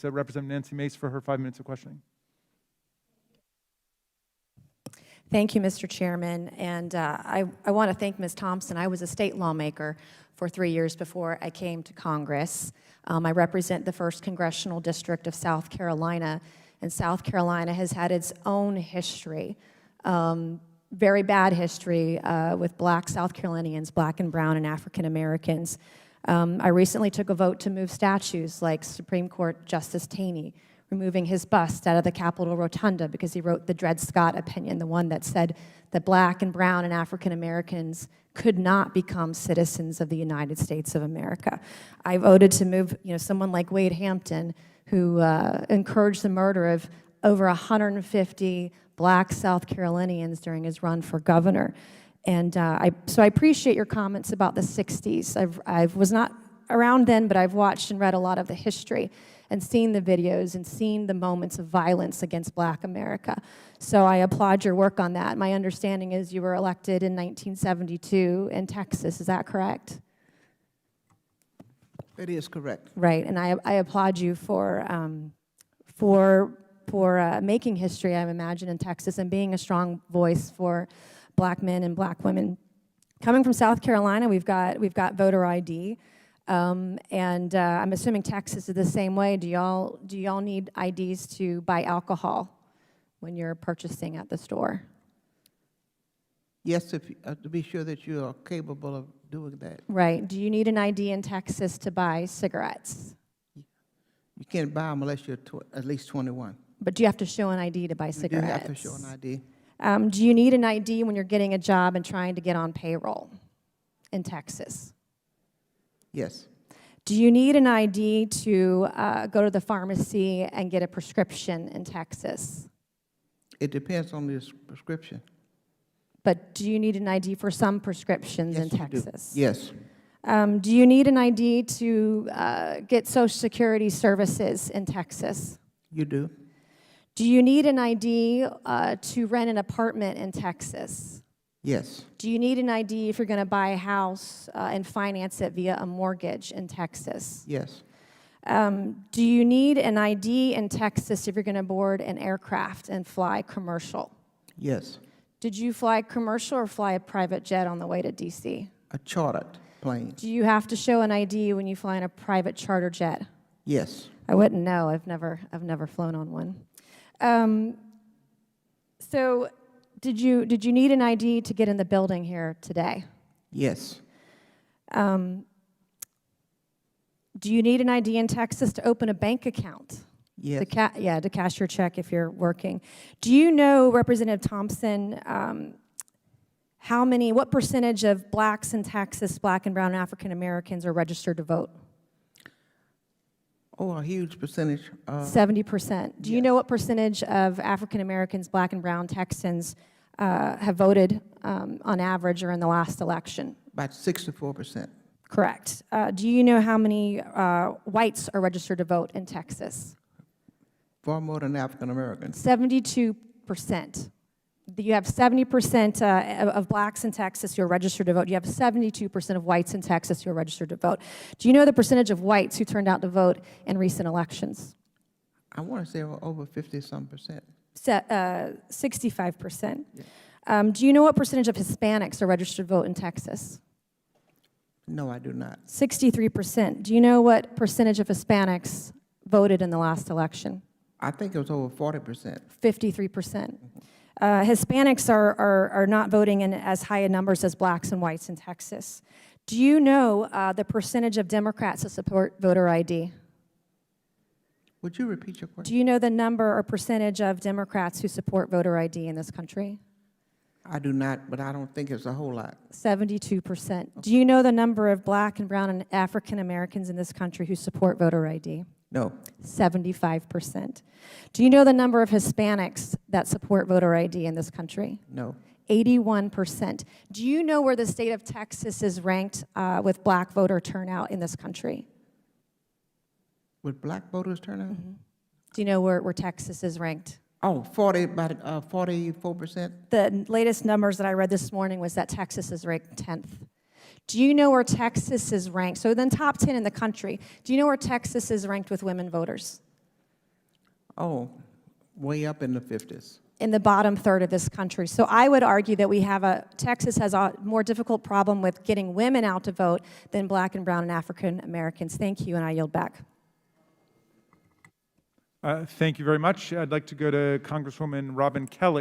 Representative Nancy Mace for her 5 minutes of questioning. Thank you, Mr. Chairman. And I want to thank Ms. Thompson. I was a state lawmaker for 3 years before I came to Congress. I represent the 1st Congressional District of South Carolina, and South Carolina has had its own history, very bad history with black South Carolinians, black and brown and African Americans. I recently took a vote to move statues like Supreme Court Justice Taney, removing his bust out of the Capitol Rotunda because he wrote the Dred Scott opinion, the one that said that black and brown and African Americans could not become citizens of the United States of America. I voted to move, someone like Wade Hampton, who encouraged the murder of over 150 black South Carolinians during his run for governor. And so I appreciate your comments about the 60s. I was not around then, but I've watched and read a lot of the history and seen the videos and seen the moments of violence against black America. So I applaud your work on that. My understanding is you were elected in 1972 in Texas. Is that correct? That is correct. Right, and I applaud you for making history, I imagine, in Texas and being a strong voice for black men and black women. Coming from South Carolina, we've got voter ID, and I'm assuming Texas is the same way. Do y'all need IDs to buy alcohol when you're purchasing at the store? Yes, to be sure that you are capable of doing that. Right. Do you need an ID in Texas to buy cigarettes? You can't buy them unless you're at least 21. But do you have to show an ID to buy cigarettes? You do have to show an ID. Do you need an ID when you're getting a job and trying to get on payroll in Texas? Yes. Do you need an ID to go to the pharmacy and get a prescription in Texas? It depends on the prescription. But do you need an ID for some prescriptions Yes, in Texas? You do. Yes. Do you need an ID to get Social Security services in Texas? You do. Do you need an ID to rent an apartment in Texas? Yes. Do you need an ID if you're going to buy a house and finance it via a mortgage in Texas? Yes. Do you need an ID in Texas if you're going to board an aircraft and fly commercial? Yes. Did you fly commercial or fly a private jet on the way to D.C.? A chartered plane. Do you have to show an ID when you fly in a private charter jet? Yes. I wouldn't know. I've never flown on one. So did you need an ID to get in the building here today? Yes. Do you need an ID in Texas to open a bank account? Yes. To cash your check if you're working. Do you know, Representative Thompson, what percentage of blacks in Texas, black and brown African Americans, are registered to vote? Oh, a huge percentage. 70%. Do you know what percentage of African Americans, black and brown Texans, have voted on average or in the last election? About 64%. Correct. Do you know how many whites are registered to vote in Texas? Far more than African Americans. 72%. You have 70% of blacks in Texas who are registered to vote. You have 72% of whites in Texas who are registered to vote. Do you know the percentage of whites who turned out to vote in recent elections? I want to say over 50-some%. 65%. Yeah. Do you know what percentage of Hispanics are registered to vote in Texas? No, I do not. 63%. Do you know what percentage of Hispanics voted in the last election? I think it was over 40%. 53%. Hispanics are not voting in as high numbers as blacks and whites in Texas. Do you know the percentage of Democrats that support voter ID? Would you repeat your question? Do you know the number or percentage of Democrats who support voter ID in this country? I do not, but I don't think it's a whole lot. 72%. Okay. Do you know the number of black and brown and African Americans in this country who support voter ID? No. 75%. Do you know the number of Hispanics that support voter ID in this country? No. 81%. Do you know where the state of Texas is ranked with black voter turnout in this country? With black voters turnout? Mm-hmm. Do you know where Texas is ranked? Oh, about 44%? The latest numbers that I read this morning was that Texas is ranked 10th. Do you know where Texas is ranked? So then top 10 in the country. Do you know where Texas is ranked with women voters? Oh, way up in the 50s. In the bottom third of this country. So I would argue that Texas has a more difficult problem with getting women out to vote than Black and brown and African Americans. Thank you, and I yield back. Thank you very much. I'd like to go to Congresswoman Robin Kelly.